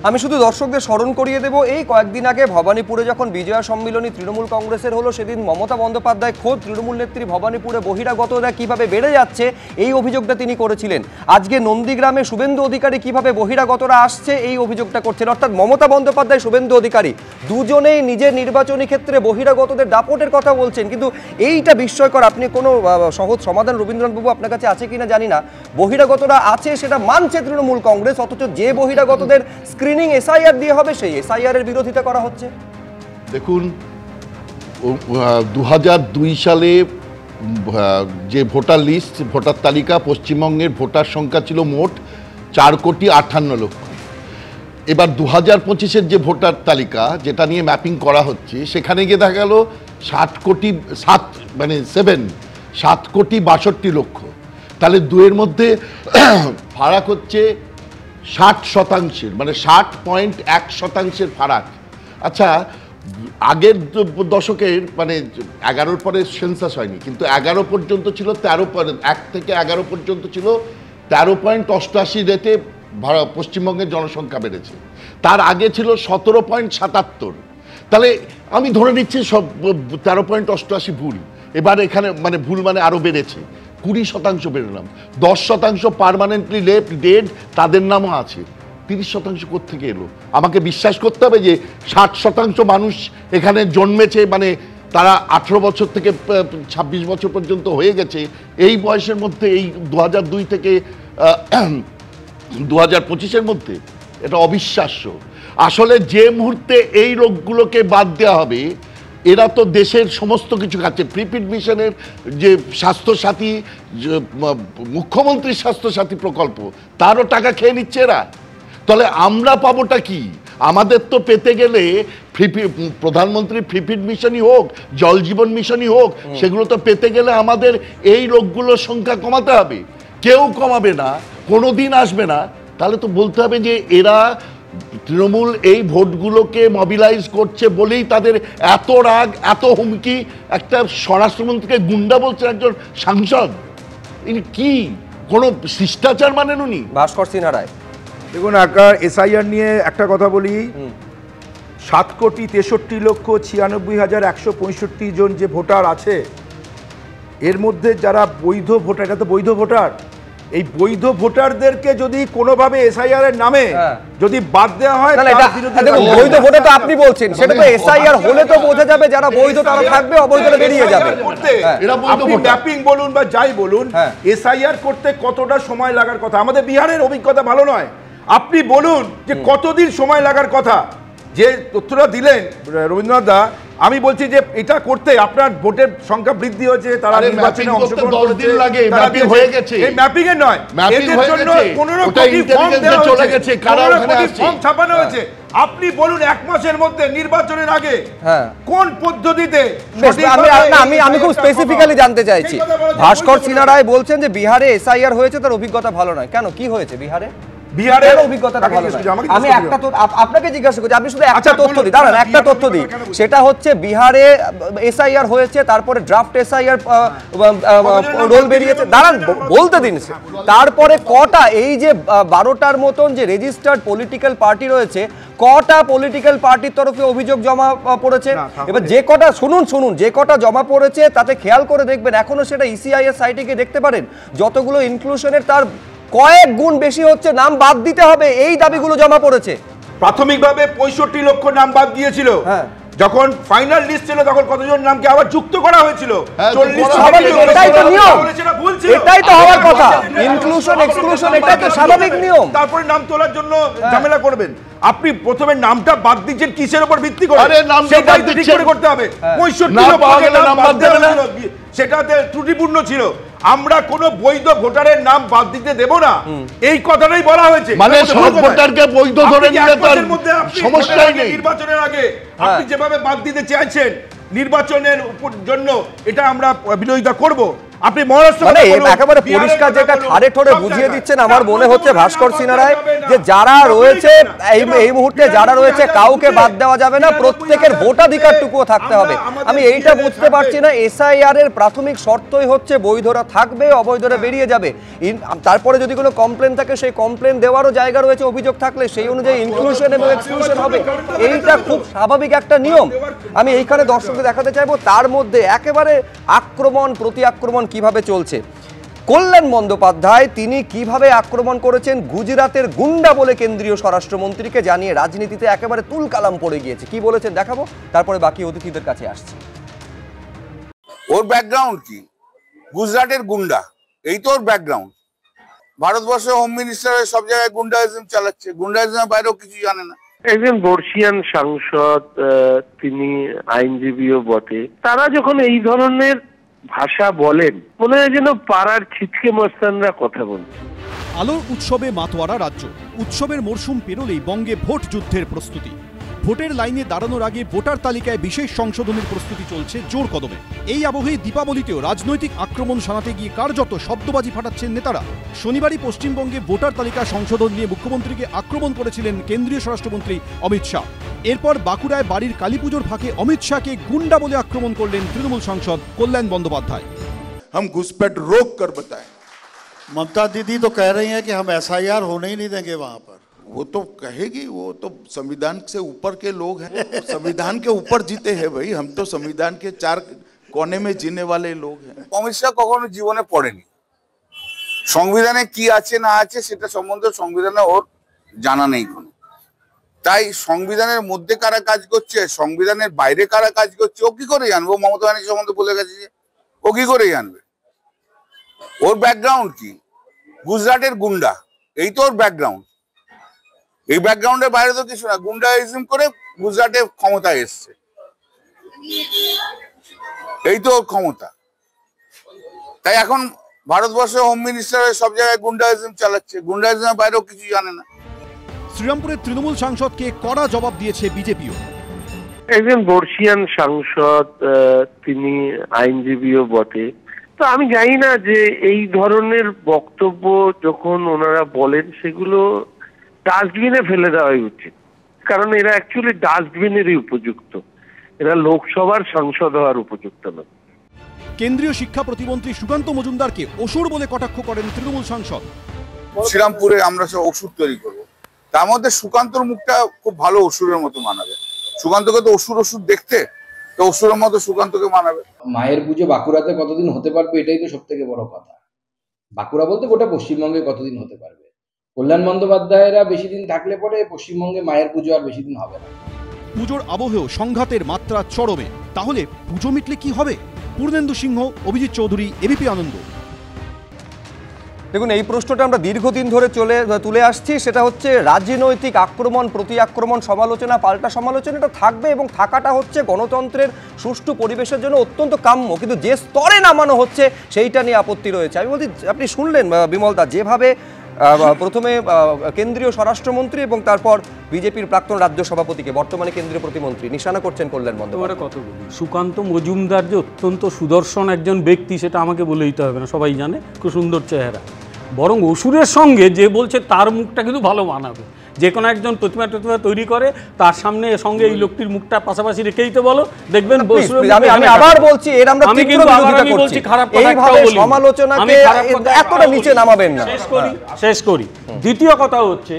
আমি শুধু দর্শকদের স্মরণ করিয়ে দেব, এই কয়েকদিন আগে ভবানীপুরে যখন বিজয়া সম্মিলনী তৃণমূল কংগ্রেসের হলো, সেদিন মমতা বন্দ্যোপাধ্যায় খোদ তৃণমূল নেত্রী ভবানীপুরে বহিরাগতরা কিভাবে বেড়ে যাচ্ছে এই অভিযোগটা তিনি করেছিলেন। আজকে নন্দীগ্রামে শুভেন্দু অধিকারী কিভাবে বহিরাগতরা আসছে এই অভিযোগটা করছেন। অর্থাৎ মমতা বন্দ্যোপাধ্যায়, শুভেন্দু অধিকারী দুজনেই নিজের নির্বাচনী ক্ষেত্রে বহিরাগতদের দাপটের কথা বলছেন। কিন্তু এইটা বিস্ময়কর, আপনি কোনো সহজ সমাধান রবীন্দ্রনাথবাবু আপনার কাছে আছে কিনা জানি না, বহিরাগতরা আছে সেটা মানছে তৃণমূল কংগ্রেস, অথচ যে বহিরাগতদের স্ক্রিনিং এসআইআর দিয়ে হবে সেই এসআইআর এর বিরোধিতা করা হচ্ছে। দেখুন, 2002 সালে যে ভোটার লিস্ট, ভোটার তালিকা, পশ্চিমবঙ্গের ভোটার সংখ্যা ছিল মোট 4,58,00,000। এবার 2025-এর যে ভোটার তালিকা যেটা নিয়ে ম্যাপিং করা হচ্ছে, সেখানে গিয়ে দেখা গেল 7,62,00,000। তাহলে দুয়ের মধ্যে ফারাক হচ্ছে 60%, মানে 60.1% ফারাক। আচ্ছা, আগের দশকের মানে 11-র পরে সেন্সাস হয়নি, কিন্তু 11 পর্যন্ত ছিল 1 থেকে 11 পর্যন্ত ছিল 13.88 রেটে পশ্চিমবঙ্গের জনসংখ্যা বেড়েছে। তার আগে ছিল 17.77। তাহলে আমি ধরে নিচ্ছি সব 13.88 ভুল। এবার এখানে মানে ভুল মানে আরো বেড়েছে, 20% বেরোলাম। 10% পার্মানেন্টলি লেফট ডেড, তাদের নামও আছে। 30% কোত্থেকে এলো? আমাকে বিশ্বাস করতে হবে যে 60% মানুষ এখানে জন্মেছে, মানে তারা 18 বছর থেকে 26 বছর পর্যন্ত হয়ে গেছে। এই বয়সের মধ্যে, এই 2002 থেকে 2025-এর মধ্যে, এটা অবিশ্বাস্য। আসলে যে মুহূর্তে এই রোগগুলোকে বাদ দেওয়া হবে, এরা তো দেশের সমস্ত কিছু খাচ্ছে। প্রিপিড মিশনের যে স্বাস্থ্যসাথী, মুখ্যমন্ত্রীর স্বাস্থ্যসাথী প্রকল্প, তারও টাকা খেয়ে নিচ্ছে এরা। তাহলে আমরা পাবোটা কি? আমাদের তো পেতে গেলে প্রধানমন্ত্রী প্রিপিড মিশনই হোক, জল জীবন মিশনই হোক, সেগুলো তো পেতে গেলে আমাদের এই রোগগুলোর সংখ্যা কমাতে হবে। কেউ কমাবে না, কোনোদিন আসবে না। তাহলে তো বলতে হবে যে এরা তৃণমূল এই ভোটগুলোকে মোবিলাইজ করছে বলেই তাদের এত রাগ, এত হুমকি। একটা স্বরাষ্ট্রমন্ত্রীকে গুন্ডা বলছে একজন সাংসদ, ইনি কি কোনো শিষ্টাচার মানেন উনি? ভাস্কর সিনহা রায়, দেখুন, এসআইআর নিয়ে একটা কথা বলি। 7,63,96,165 জন যে ভোটার আছে, এর মধ্যে যারা বৈধ ভোটার, এটা তো বৈধ ভোটার, এই বৈধ ভোটারদেরকে যদি কোনোভাবে এসআইআর এর নামে যদি বাদ দেওয়া হয়, বৈধ ভোটার তো আপনি বলছেন, সেটা তো এসআইআর হলে তো বোঝা যাবে যারা বৈধ তারা থাকবে, অবৈধরা বেরিয়ে যাবে। আপনি ম্যাপিং বলুন বা যাই বলুন, এসআইআর করতে কতটা সময় লাগার কথা? আমাদের বিহারের অভিজ্ঞতা ভালো নয়। আপনি বলুন যে কতদিন সময় লাগার কথা। যে তথ্যটা দিলেন রবীন্দ্রনাথ দা, আমি বলছি যে এটা করতে আপনার ভোটের সংখ্যা বৃদ্ধি হয়েছে, তারা নির্বাচনে অংশগ্রহণ করেছে, এই ম্যাপিং এর নয়, এদের জন্য 15 কোটি ফর্ম দেওয়া হয়েছে, 15 কোটি ফর্ম ছাপানো হয়েছে। আপনি বলুন 1 মাসের মধ্যে নির্বাচনের আগে কোন পদ্ধতিতে? আমি খুব স্পেসিফিক্যালি জানতে চাইছি। ভাস্কর সিনহা রায় বলছেন যে বিহারে এসআইআর হয়েছে, তার অভিজ্ঞতা ভালো নয়। কেন, কি হয়েছে বিহারে? বিহারের অভিজ্ঞতাটা ভালো নয়। আমি একটা আপনাকে জিজ্ঞাসা করছি, আপনি শুধু একটা তথ্য দিই, দাঁড়ান একটা তথ্য দিই। সেটা হচ্ছে বিহারে এসআইআর হয়েছে, তারপরে ড্রাফট এসআইআর রোল বেরিয়েছে, দাঁড়ান বলতে দিন। তারপরে কটা, এই যে 12টার মতন যে রেজিস্টার্ড পলিটিক্যাল পার্টি রয়েছে, কটা পলিটিক্যাল পার্টির তরফে অভিযোগ জমা পড়েছে? এবার যে কটা, শুনুন, যে কটা জমা পড়েছে তাতে খেয়াল করে দেখবেন, এখনো সেটা ইসিআই এর সাইটে গিয়ে দেখতে পারেন, যতগুলো ইনক্লুশনের তার কয়েক গুণ বেশি হচ্ছে, নাম বাদ দিতে হবে, এই দাবিগুলো জমা পড়েছে। প্রাথমিকভাবে 65 লক্ষ নাম বাদ দিয়েছিল, যখন ফাইনাল লিস্ট ছিল তখন কতজন নামকে আবার যুক্ত করা হয়েছিল? 40। এটাই তো হওয়ার কথা, ইনক্লুশন এক্সক্লুশন, এটাই তো স্বাভাবিক নিয়ম। তারপরে নাম তোলার জন্য ঝামেলা করবেন। আপনি প্রথমে নামটা বাদ দিচ্ছেন কিসের উপর ভিত্তি করে? সেটাই তো ঠিক করে করতে হবে। 65 লক্ষ নাম বাদ দেওয়া হলো, সেটাতে ত্রুটিপূর্ণ ছিল। আমরা কোন বৈধ ভোটারের নাম বাদ দিতে দেব না, এই কথাটাই বলা হয়েছে। মানে সব ভোটারকে বৈধ ধরে নিলে তার সমস্যাই নেই। নির্বাচনের আগে আপনি যেভাবে বাদ দিতে চাইছেন নির্বাচনের উপর জন্য, এটা আমরা বিরোধিতা করব। আপনি মহারাষ্ট্র মানে একেবারে পরিষ্কার যেটা ঠাড়ে ঠোড়ে বুঝিয়ে দিচ্ছেন আমার মনে হচ্ছে ভাস্কর সিনহা রায়, যে যারা রয়েছে এই মুহূর্তে যারা রয়েছে কাউকে বাদ দেওয়া যাবে না, প্রত্যেকের ভোটাধিকারটুকুও থাকতে হবে। আমি এইটা বুঝতে পারছি না, এসআইআর এর প্রাথমিক শর্তই হচ্ছে বৈধরা থাকবে, অবৈধরা বেরিয়ে যাবে। তারপরে যদি কোনো কমপ্লেন থাকে সেই কমপ্লেন দেওয়ারও জায়গা রয়েছে, অভিযোগ থাকলে সেই অনুযায়ী ইনক্লুশন এবং এক্সক্লুশন হবে। এইটা খুব স্বাভাবিক একটা নিয়ম। আমি এইখানে দর্শকদের দেখাতে চাইবো তার মধ্যে একেবারে আক্রমণ প্রতি আক্রমণ কিভাবে চলছে। কল্যাণ বন্দ্যোপাধ্যায় তিনি কিভাবে আক্রমণ করেছেন গুজরাটের গুন্ডা বলে কেন্দ্রীয় স্বরাষ্ট্রমন্ত্রীকে জানিয়ে রাজনীতিতে একেবারে তুলকালাম পড়ে গিয়েছে। কি বলেছেন দেখাবো, তারপরে বাকি অতিথিদের কাছে আসছে। ওর ব্যাকগ্রাউন্ড কি? গুজরাটের গুন্ডা, এই তো ওর ব্যাকগ্রাউন্ড। ভারতবর্ষের হোম মিনিস্টার সব জায়গায় গুন্ডাইজম চালাচ্ছে, গুন্ডাইজমের বাইরেও কিছু জানে না। একজন বর্ষিয়ান সাংসদ, তিনি আইনজীবীও বটে, তারা যখন এই ধরনের ভাষা বলেন মনে হয় যেন পাড়ার ছিচকে মস্তানরা কথা বলছে। আলোর উৎসবে মাতোয়ারা রাজ্য। উৎসবের মরশুম পেরোলেই বঙ্গে ভোট যুদ্ধের প্রস্তুতি। ভোটের লাইনে দাঁড়ানোর আগে ভোটার তালিকায় বিশেষ সংশোধনের প্রস্তুতি চলছে জোর কদমে। এই আবহে দীপাবলিতেও রাজনৈতিক আক্রমণ শানাতে গিয়ে কার্যত শব্দবাজি ফাটাচ্ছেন নেতারা। শনিবারই পশ্চিমবঙ্গে ভোটার তালিকা সংশোধন নিয়ে মুখ্যমন্ত্রীকে আক্রমণ করেছিলেন কেন্দ্রীয় স্বরাষ্ট্রমন্ত্রী অমিত শাহ। এরপর বাঁকুড়ায় বাড়ির কালীপুজোর ফাঁকে অমিত শাহকে গুন্ডা বলে আক্রমণ করলেন তৃণমূল সাংসদ কল্যাণ বন্দ্যোপাধ্যায়। हम घुसपैठ रोक कर बताएं। ममता दीदी तो कह रही हैं कि हम एसआईआर होने ही नहीं देंगे वहां पर। वो तो कहेगी, वो तो संविधान से ऊपर के लोग हैं, संविधान के ऊपर जीते हैं भाई। हम तो संविधान के चार कोने में जीने वाले लोग हैं। অমিত শাহ কখনো জীবনে পড়েনি, সংবিধানে কি আছে না আছে সেটা সম্বন্ধে সংবিধানে ওর জানা নেই কোনো। তাই সংবিধানের মধ্যে কারা কাজ করছে, সংবিধানের বাইরে কারা কাজ করছে ও কি করে জানবো? মমতা ব্যানার্জি সম্বন্ধে বলে গেছে যে ও কি করে জানবে? ওর ব্যাকগ্রাউন্ড কি? গুজরাটের গুন্ডা, এই তো ওর ব্যাকগ্রাউন্ড। এই ব্যাকগ্রাউন্ডের বাইরে তো কিছু না, গুন্ডাইজম করে গুজরাটে ক্ষমতায় এসছে, এই তো ওর ক্ষমতা। তাই এখন ভারতবর্ষের হোম মিনিস্টার সব জায়গায় গুন্ডাইজম চালাচ্ছে, গুন্ডাইজমের বাইরেও কিছু জানে না। শ্রীরামপুরের তৃণমূল সাংসদকে কড়া জবাব দিয়েছে বিজেপিও। একজন বর্ষিয়ান সাংসদ, তিনি আইনজীবীও বটে, তো আমি জানি না যে এই ধরনের বক্তব্য যখন ওনারা বলেন সেগুলো ডাস্টবিনে ফেলে দেওয়াই উচিত, কারণ এরা অ্যাকচুয়ালি ডাস্টবিনেরই উপযুক্ত, এরা লোকসভার সাংসদ হওয়ার উপযুক্ত নয়। কেন্দ্রীয় শিক্ষা প্রতিমন্ত্রী সুকান্ত মজুমদারকে অসুর বলে কটাক্ষ করেন তৃণমূল সাংসদ। শ্রীরামপুরে আমরা সব ওষুধ তৈরি করবো, তার মধ্যে সুকান্তর মুখটা খুব ভালো অসুরের মতো মানাবে। সুকান্তকে তো ওষুধ দেখতে, তো অসুরের মতো সুকান্তকে মানাবে। মায়ের পুজো বাঁকুড়াতে কতদিন হতে পারবে এটাই তো সব থেকে বড় কথা। বাঁকুড়া বলতে গোটা পশ্চিমবঙ্গে কতদিন হতে পারবে। কল্যাণ বন্দ্যোপাধ্যায়রা বেশি দিন থাকলে পরে পশ্চিমবঙ্গে মায়ের পুজো আর বেশি দিন হবে না। পুজোর আবহেও সংঘাতের মাত্রা চরমে। তাহলে পুজো মিটলে কি হবে? পূর্ণেন্দু সিংহ, অভিজিৎ চৌধুরী, এবিপি আনন্দ। দেখুন, এই প্রশ্নটা আমরা দীর্ঘদিন ধরে তুলে আসছি, সেটা হচ্ছে রাজনৈতিক আক্রমণ প্রতি আক্রমণ, সমালোচনা পাল্টা সমালোচনা, এটা থাকবে এবং থাকাটা হচ্ছে গণতন্ত্রের সুষ্ঠু পরিবেশের জন্য অত্যন্ত কাম্য। কিন্তু যে স্তরে নামানো হচ্ছে সেইটা নিয়ে আপত্তি রয়েছে। আমি বলছি, আপনি শুনলেন বিমলদা যেভাবে প্রথমে কেন্দ্রীয় স্বরাষ্ট্রমন্ত্রী এবং তারপর বিজেপির প্রাক্তন রাজ্য সভাপতিকে, বর্তমানে কেন্দ্রীয় প্রতিমন্ত্রী, নিশানা করছেন কল্যাণ বন্দ্যোপাধ্যায়। কত বলি, সুকান্ত মজুমদার যে অত্যন্ত সুদর্শন একজন ব্যক্তি সেটা আমাকে বলে দিতে হবে না, সবাই জানে, খুব সুন্দর চেহারা। বরং অসুরের সঙ্গে যে বলছে তার মুখটা কিন্তু ভালো মানাবে। যে কোনো একজন প্রতিমা তৈরি করে তার সামনে সঙ্গে এই লোকটির মুখটা পাশাপাশি রেখেই তো বলো, দেখবেন। আমি আবার বলছি, এর আমরা বলছি খারাপ সমালোচনাকে এতটা নিচে নামাবেন না। শেষ করি। দ্বিতীয় কথা হচ্ছে,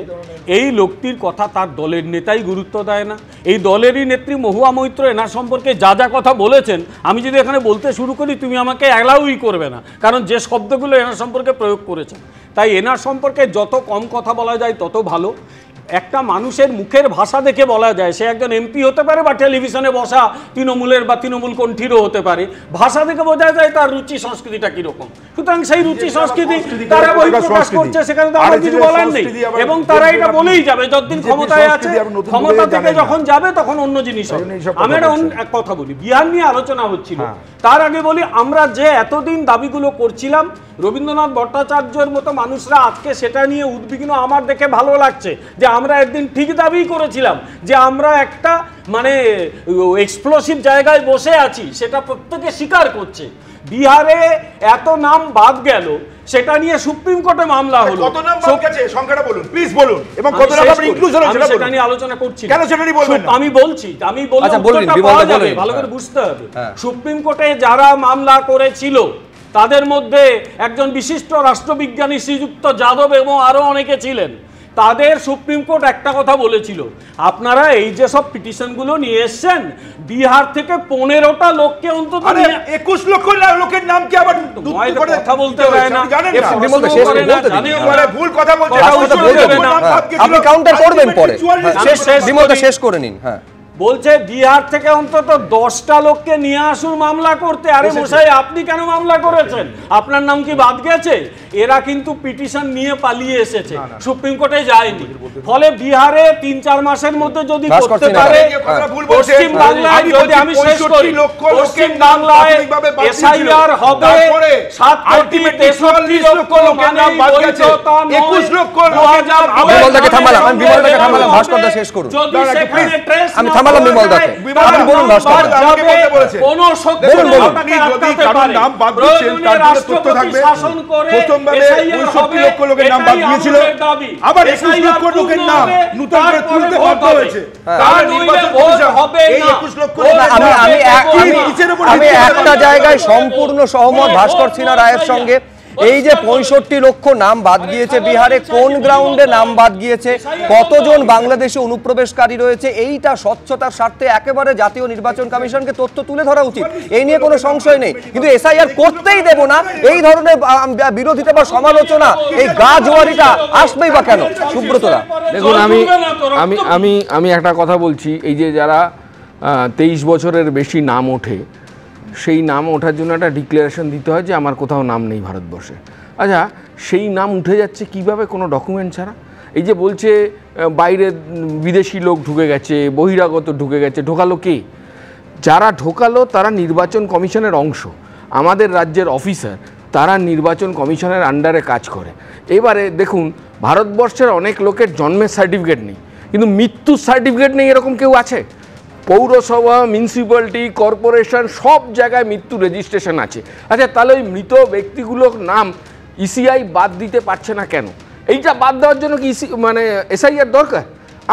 এই লোকটির কথা তার দলের নেতাই গুরুত্ব দেয় না। এই দলেরই নেত্রী মহুয়া মৈত্র এনার সম্পর্কে যা যা কথা বলেছেন, আমি যদি এখানে বলতে শুরু করি তুমি আমাকে অ্যালাউই করবে না, কারণ যে শব্দগুলো এনার সম্পর্কে প্রয়োগ করেছেন। তাই এনার সম্পর্কে যত কম কথা বলা যায় তত ভালো। একটা মানুষের মুখের ভাষা দেখে বলা যায় সে একজন এমপি হতে পারে বা টেলিভিশনে বসা তৃণমূলের বা তৃণমূল কণ্ঠীরও হতে পারে। ভাষা দেখে বোঝা যায় তার রুচি সংস্কৃতিটা কিরকম। সুতরাং সেই রুচি সংস্কৃতি তারা বহিঃপ্রকাশ করছে, সেখানে তো আমার কিছু বলার নেই। এবং তারা এটা বলেই যাবে যতদিন ক্ষমতায় আছে, ক্ষমতা থেকে যখন যাবে তখন অন্য জিনিস হবে। আমি এক কথা বলি, বিহার নিয়ে আলোচনা হচ্ছিল, তার আগে বলি, আমরা যে এতদিন দাবিগুলো করছিলাম, রবীন্দ্রনাথ ভট্টাচার্যের মতো মানুষরা আজকে সেটা নিয়ে উদ্বিগ্ন। আমার দেখে ভালো লাগছে যে আমরা একদিন ঠিক দাবি করেছিলাম যে আমরা একটা মানে এক্সপ্লোসিভ জায়গায় বসে আছি, সেটা প্রত্যেকে স্বীকার করছে। বিহারে এত নাম বাদ গেল, সেটা নিয়ে সুপ্রিম কোর্টে মামলা হলো। কত নাম বাদ গেছে সংখ্যাটা বলুন প্লিজ, বলুন, এবং কত নাম আপনি ইনক্লুড হলো সেটা বলুন। সেটা নিয়ে আলোচনা করছি কেন সেটা নিয়ে বলবেন না? আমি বলছি, আমি বললাম আচ্ছা বলুন, পাওয়া যাবে, ভালো করে বুঝতে হবে। সুপ্রিম কোর্টে যারা মামলা করেছিল তাদের মধ্যে একজন বিশিষ্ট রাষ্ট্রবিজ্ঞানী শ্রীযুক্ত যাদব এবং আরো অনেকে ছিলেন। তাদের সুপ্রিম কোর্ট একটা কথা বলেছিল, আপনারা এই যে সব পিটিশনগুলো নিয়ে এসেছেন, বিহার থেকে 15টা লোককে অন্তত 21 লক্ষ লোকের নাম কি আবার কথা বলতে দেয় না, ভুল কথা বলছেন, আপনি কাউন্টার করবেন পরে, বিমলদা শেষ করে নিন। হ্যাঁ, বলছে বিহার থেকে অন্তত 10টা লোককে নিয়ে আসুন মামলা করতে। আরে মশাই, আপনি কেন মামলা করেছেন? আপনার নাম কি বাদ গেছে? এরা কিন্তু পিটিশন নিয়ে পালিয়ে এসেছে, সুপ্রিম কোর্টে যায়নি। ফলে বিহারে 3-4 মাসের মধ্যে যদি করতে পারে, পশ্চিম বাংলায় যদি আমি শেষ করি, পশ্চিম বাংলায় এসআইআর হবে 7 কোটি 63 লক্ষ লোকের নাম বাদ গেছে, 21 লক্ষ 2000। বিমলদাকে থামালাম, আমি বিমলদাকে থামালাম, ভাস্করদা শেষ করুন। যদি সেখানে ট্রেস আমি থামালাম বিমলদাকে, আপনি বলুন ভাস্করদা। কোন শক্তি যদি কারণ নাম বাদ দিচ্ছেন তার জন্য তথ্য থাকবে। প্রথমভাবে 65 লক্ষ লোকের নাম বাদ দিয়েছিল, আবার 21 লক্ষ লোকের নাম নতুন করে তুলতে বাধ্য হয়েছে। তার নির্বাচন হবে এই 21 লক্ষ আমি একটা জায়গায় সম্পূর্ণ সহমত ভাস্কর সিনহা রায়ের সঙ্গে। এই যে 65 লক্ষ নাম বাদ গিয়েছে বিহারে, কোন গ্রাউন্ডে নাম বাদ গিয়েছে, কতজন বাংলাদেশে অনুপ্রবেশকারী রয়েছে, এইটা স্বচ্ছতার স্বার্থে একেবারে জাতীয় নির্বাচন কমিশনকে তথ্য তুলে ধরা উচিত, এই নিয়ে কোনো সংশয় নেই। কিন্তু এসআইআর করতেই দেব না, এই ধরনের বিরোধিতা বা সমালোচনা, এই গা জোয়ারিটা আসবেই বা কেন? সুব্রতরা দেখুন, আমি একটা কথা বলছি, এই যে যারা 23 বছরের বেশি নাম ওঠে, সেই নাম ওঠার জন্য একটা ডিক্লারেশন দিতে হয় যে আমার কোথাও নাম নেই ভারতবর্ষে। আচ্ছা, সেই নাম উঠে যাচ্ছে কিভাবে? কোনো ডকুমেন্ট ছাড়া। এই যে বলছে বাইরে বিদেশি লোক ঢুকে গেছে, বহিরাগত ঢুকে গেছে, ঢোকালো কে? যারা ঢোকালো তারা নির্বাচন কমিশনের অংশ, আমাদের রাজ্যের অফিসার, তারা নির্বাচন কমিশনের আন্ডারে কাজ করে। এবারে দেখুন, ভারতবর্ষের অনেক লোকের জন্মের সার্টিফিকেট নেই, কিন্তু মৃত্যুর সার্টিফিকেট নেই, এরকম কেউ আছে? পৌরসভা, মিউনিসিপ্যালিটি, কর্পোরেশন, সব জায়গায় মৃত্যু রেজিস্ট্রেশন আছে। আচ্ছা, তাহলে ওই মৃত ব্যক্তিগুলোর নাম ইসিআই বাদ দিতে পারছে না কেন? এইটা বাদ দেওয়ার জন্য কি এসআইআর দরকার?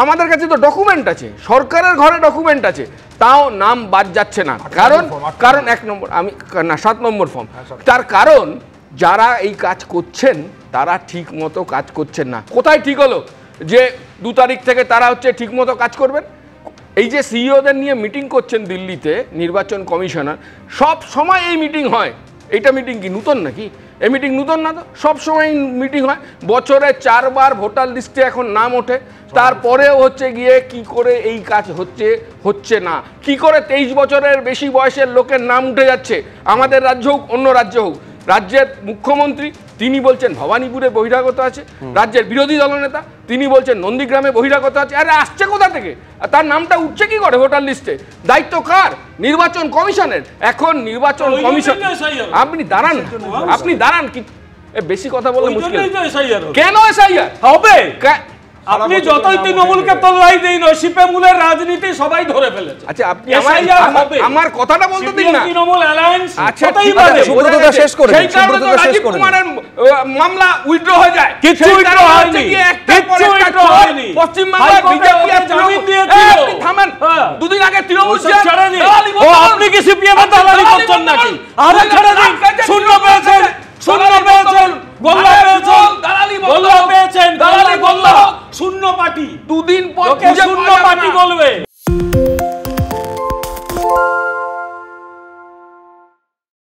আমাদের কাছে তো ডকুমেন্ট আছে, সরকারের ঘরে ডকুমেন্ট আছে, তাও নাম বাদ যাচ্ছে না। কারণ 1 নম্বর, আমি না 7 নম্বর ফর্ম। তার কারণ যারা এই কাজ করছেন তারা ঠিক মতো কাজ করছেন না। কোথায় ঠিক হলো যে 2 তারিখ থেকে তারা ঠিক মতো কাজ করবেন? এই যে সিইওদের নিয়ে মিটিং করছেন দিল্লিতে নির্বাচন কমিশনার, সব সময় এই মিটিং হয়। এইটা মিটিং কি নতুন নাকি? এই মিটিং নতুন না তো, সব সময় মিটিং হয়। বছরে 4 বার ভোটার লিস্টে এখন নাম ওঠে, তারপরেও গিয়ে কি করে এই কাজ হচ্ছে না? কি করে 23 বছরের বেশি বয়সের লোকের নাম উঠে যাচ্ছে? আমাদের রাজ্য হোক, অন্য রাজ্য হোক, রাজ্যের মুখ্যমন্ত্রী তিনি বলছেন ভবানীপুরে বহিরাগত আছে, রাজ্যের বিরোধী দলনেতা তিনি বলছেন নন্দীগ্রামে বহিরাগত আছে। আরে আসছে কোথা থেকে? তার নামটা উঠছে কি করে ভোটার লিস্টে? দায়িত্ব কার? নির্বাচন কমিশনের। এখন নির্বাচন কমিশন, আপনি দাঁড়ান কি বেশি কথা বলে মুশকিল। কেন এসআইআর হবে? আপনি যতই তৃণমূলকে তোল্লাই দিন, সিপিএমের রাজনীতি সবাই ধরে ফেলেছে। আচ্ছা, আপনি আমার কথাটা বলতে দিন না। তৃণমূল অ্যালায়েন্স সুব্রতদা শেষ করে, সেই কারণে তো রাজীব কুমারের মামলা উইথড্র হয়ে যায়। কিছু উইথড্র হয়নি, পশ্চিম বাংলায় বিজেপি জামিন দিয়েছিল। থামেন, 2 দিন আগে তৃণমূল ছেড়ে দিন। ও আপনি কি সিপিএম এর দালালি করছেন নাকি? আরে ছেড়ে দিন। শূন্য পেয়েছেন, গোল্লা পেয়েছেন, শূন্য পার্টি। 2 দিন পর শূন্য পার্টি বলবে।